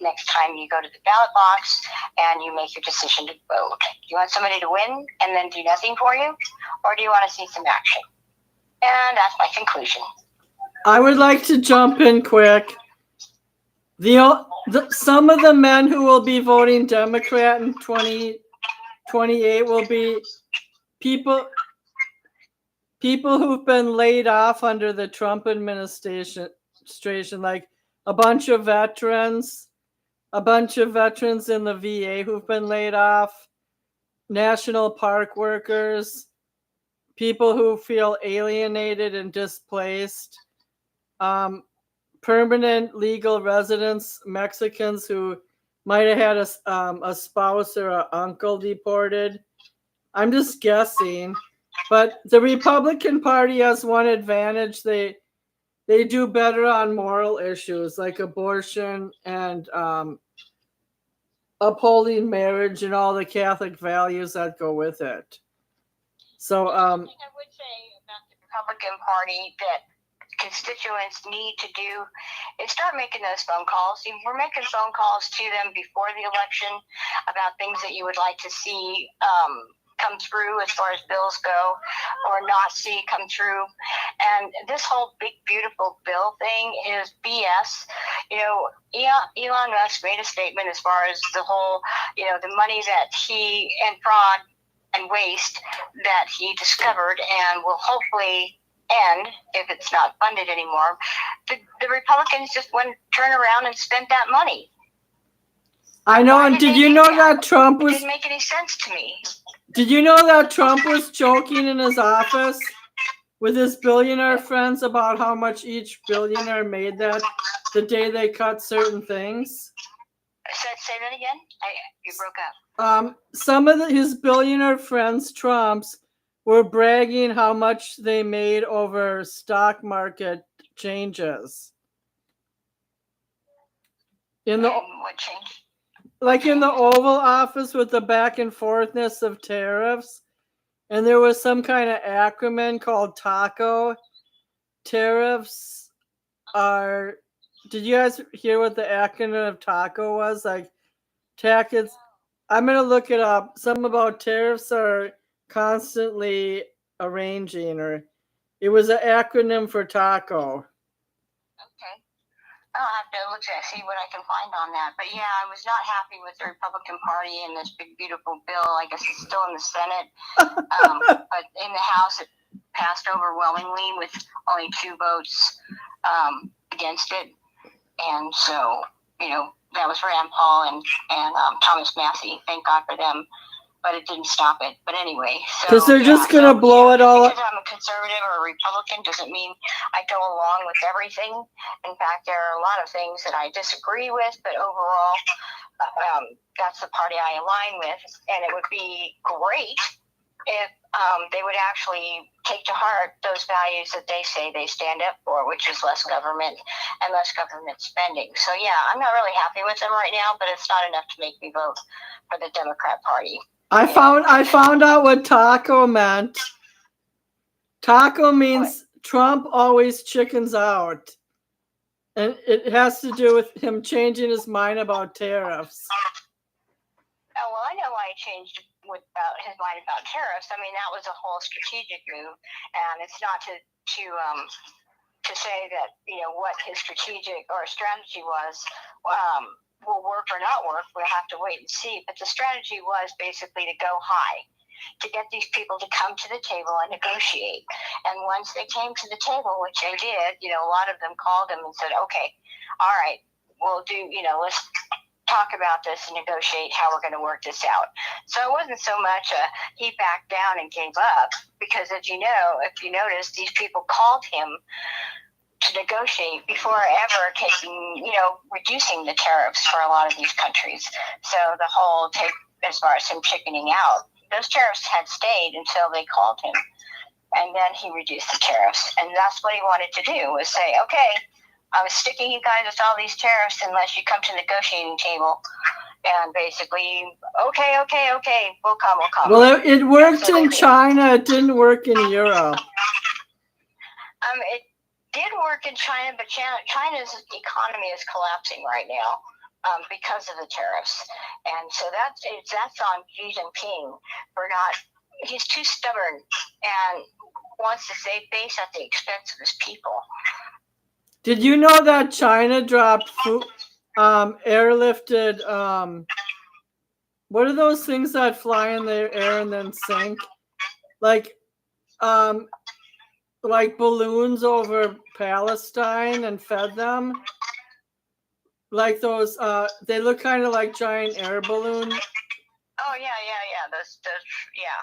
next time you go to the ballot box and you make your decision to vote. Do you want somebody to win and then do nothing for you? Or do you want to see some action? And that's my conclusion. I would like to jump in quick. Some of the men who will be voting Democrat in 2028 will be people who've been laid off under the Trump administration, like a bunch of veterans in the VA who've been laid off, national park workers, people who feel alienated and displaced, permanent legal residents, Mexicans who might have had a spouse or an uncle deported. I'm just guessing. But the Republican Party has one advantage. They do better on moral issues like abortion and upholding marriage and all the Catholic values that go with it. So I would say about the Republican Party that constituents need to do is start making those phone calls. We're making phone calls to them before the election about things that you would like to see come through as far as bills go, or not see come through. And this whole big, beautiful bill thing is BS. Elon Musk made a statement as far as the whole, the money that he and fraud and waste that he discovered and will hopefully end if it's not funded anymore. The Republicans just wouldn't turn around and spent that money. I know, and did you know that Trump It was... didn't make any sense to me. Did you know that Trump was joking in his office with his billionaire friends about how much each billionaire made that the day they cut certain things? Say that again? You broke up. Some of his billionaire friends, Trump's, were bragging how much they made over stock market changes. What changed? Like in the Oval Office with the back and forthness of tariffs, and there was some kind of acronym called TACO. Tariffs are... Did you guys hear what the acronym of TACO was? Like, I'm going to look it up. Something about tariffs are constantly arranging, or it was an acronym for TACO. Okay. I'll have to look at see what I can find on that. But yeah, I was not happy with the Republican Party and this big, beautiful bill. I guess it's still in the Senate. But in the House, it passed overwhelmingly with only 2 votes against it. And so, that was Rand Paul and Thomas Massey. Thank God for them. But it didn't stop it. But anyway, because they're just gonna blow it all up. Because I'm a conservative or a Republican doesn't mean I go along with everything. In fact, there are a lot of things that I disagree with, but overall, that's the party I align with. And it would be great if they would actually take to heart those values that they say they stand up for, which is less government and less government spending. So yeah, I'm not really happy with them right now, but it's not enough to make me vote for the Democrat Party. I found out what TACO meant. TACO means what? Trump always chickens out. And it has to do with him changing his mind about tariffs. Oh, well, I know why he changed his mind about tariffs. I mean, that was a whole strategic move. And it's not to say that, what his strategic or strategy was, will work or not work. We'll have to wait and see. But the strategy was basically to go high, to get these people to come to the table and negotiate. And once they came to the table, which they did, a lot of them called him and said, okay, all right, we'll do, let's talk about this and negotiate how we're going to work this out. So it wasn't so much he backed down and gave up, because as you know, if you notice, these people called him to negotiate before ever reducing the tariffs for a lot of these countries. So the whole as far as him chickening out, those tariffs had stayed until they called him. And then he reduced the tariffs. And that's what he wanted to do, was say, okay, I was sticking you guys with all these tariffs unless you come to the negotiating table. And basically, okay, we'll come. Well, it worked in China. It didn't work in Europe. It did work in China, but China's economy is collapsing right now because of the tariffs. And so that's on Xi Jinping for he's too stubborn and wants to save face at the expense of his people. Did you know that China dropped airlifted, what are those things that fly in the air and then sink? Like balloons over Palestine and fed them? Like those, they look kind of like giant air balloons. Oh, yeah. Those, yeah.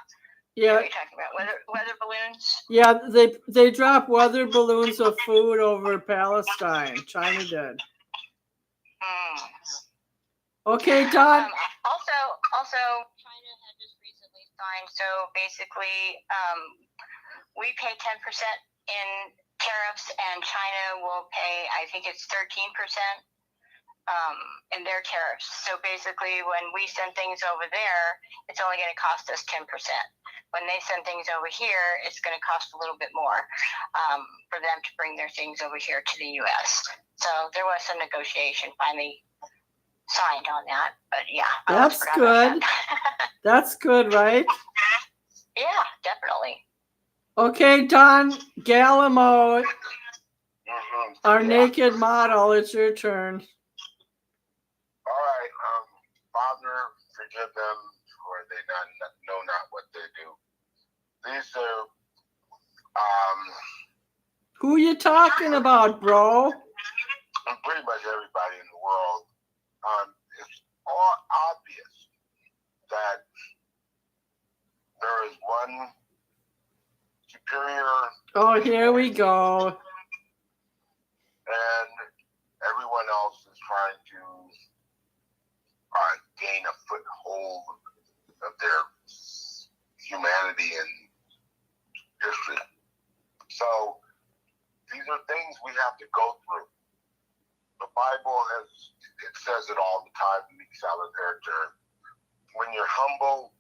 Yeah. What are you talking about? Weather balloons? Yeah, they drop weather balloons of food over Palestine. China did. Okay, Don. Also, China had just recently signed. So basically, we pay 10% in tariffs, and China will pay, I think it's 13%. In their tariffs. So basically, when we send things over there, it's only going to cost us 10%. When they send things over here, it's going to cost a little bit more for them to bring their things over here to the U.S. So there was some negotiation finally signed on that. But yeah, that's good. That's good, right? Yeah, definitely. Okay, Don Galamo, our Yeah. naked model, it's your turn. All right. Father, forgive them, for they know not what they do. These are Who you talking about, bro? pretty much everybody in the world. It's all obvious that there is one superior, Oh, here we go. and everyone else is trying to gain a foothold of their humanity and history. So these are things we have to go through. The Bible it says it all the time in the solid character. When you're humble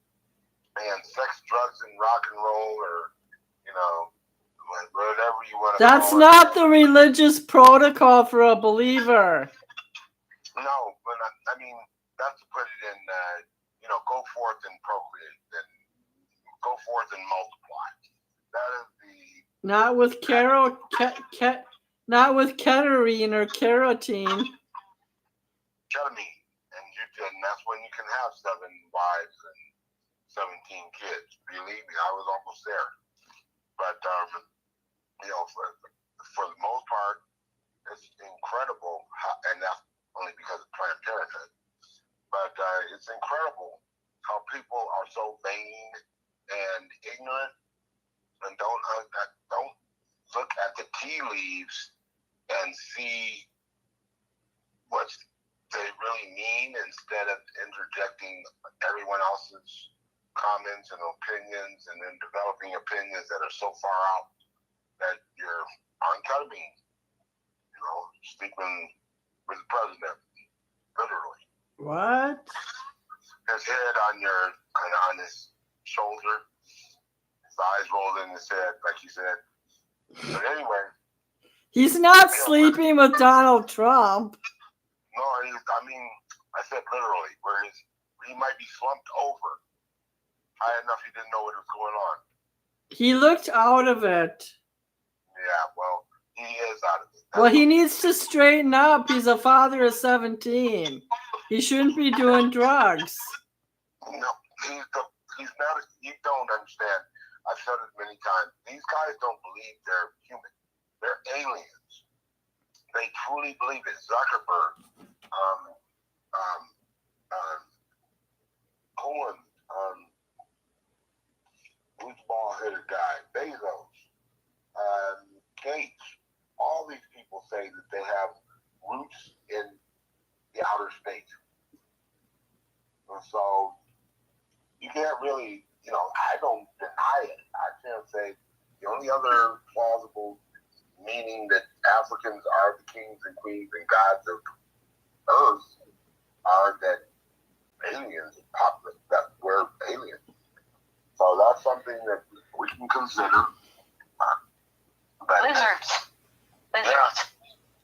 and sex, drugs, and rock and roll, or whatever you want to That's call not it. the religious protocol for a believer. No, but I mean that's to put it in. Go forth and procreate, and go forth and multiply. That is the Not with not with ketamine or carotene. ketamine, and that's when you can have 7 wives and 17 kids. Believe me, I was almost there. But for the most part, it's incredible, and that's only because of Planned Parenthood. But it's incredible how people are so vain and ignorant and don't look at the tea leaves and see what they really mean instead of interjecting everyone else's comments and opinions and then developing opinions that are so far out that you're on ketamine, sleeping with the president, literally. What? His head on his shoulder, his eyes rolled in his head, like you said. But anyway, he's not sleeping with Donald Trump. No, I said literally, where he might be slumped over high enough he didn't know what was going on. He looked out of it. Yeah, well, he is out of it. Well, he needs to straighten up. He's a father of 17. He shouldn't be doing drugs. No, he's not. You don't understand. I've said it many times. These guys don't believe they're human. They're aliens. They truly believe it. Zuckerberg, Cohen, who's the ball-headed guy? Bezos, Gates. All these people say that they have roots in the outer space. And so you can't really, I don't deny it. I can't say the only other plausible meaning that Africans are the kings and queens and gods of Earth are that aliens that we're aliens. So that's something that we can consider. Lizards. Yeah.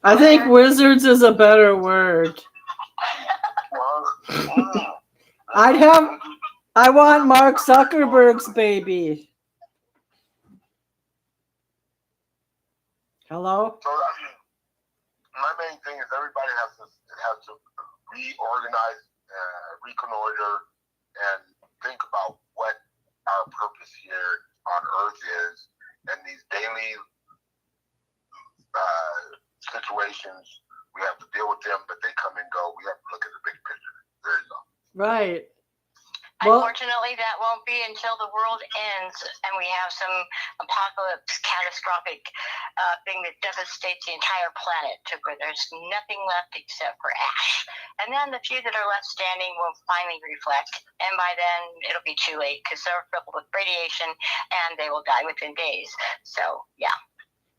I think wizards is a better word. I want Mark Zuckerberg's baby. Hello? So my main thing is everybody has to reorganize, reconnoiter, and think about what our purpose here on Earth is, and these daily situations, we have to deal with them, but they come and go. We have to look at the big picture. There you go. Right. Well, unfortunately, that won't be until the world ends and we have some apocalypse, catastrophic thing that devastates the entire planet to where there's nothing left except for ash. And then the few that are left standing will finally reflect. And by then, it'll be too late because they're filled with radiation and they will die within days. So, yeah.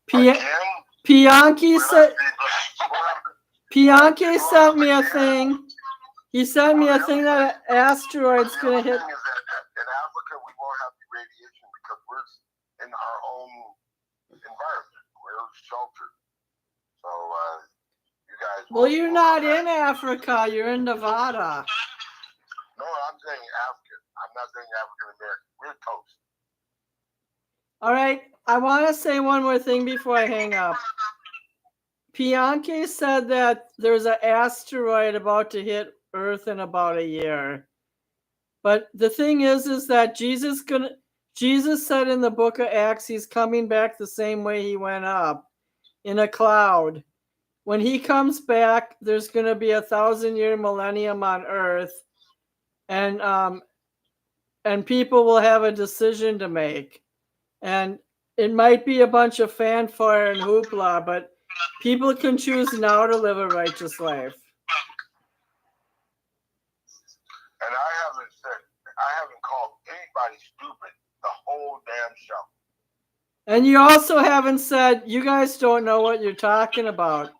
Pianki sent me a thing. He sent me a thing that an asteroid's going to hit. The thing is that in Africa, we won't have the radiation because we're in our own environment. We're sheltered. So, you guys... Well, you're not in Africa. You're in Nevada. No, I'm saying African. I'm not saying African American. We're toast. All right. I want to say one more thing before I hang up. Bianchi said that there's an asteroid about to hit Earth in about a year. But the thing is that Jesus said in the book of Acts he's coming back the same way he went up, in a cloud. When he comes back, there's going to be 1,000-year millennium on Earth, and people will have a decision to make. And it might be a bunch of fanfare and hoopla, but people can choose now to live a righteous life. And I haven't called anybody stupid the whole damn show. And you also haven't said, you guys don't know what you're talking about.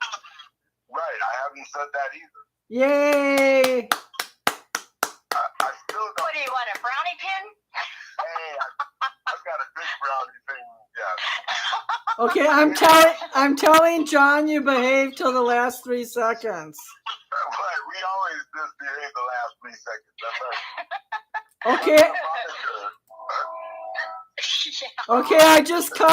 Right, I haven't said that either. Yay! I still don't. What do you want, a brownie pin? Hey, I've got a big brownie thing, yes. Okay, I'm telling John you behaved till the last 3 seconds. Right, we always misbehave the last 3 seconds. That's right. Okay. Okay, I just cut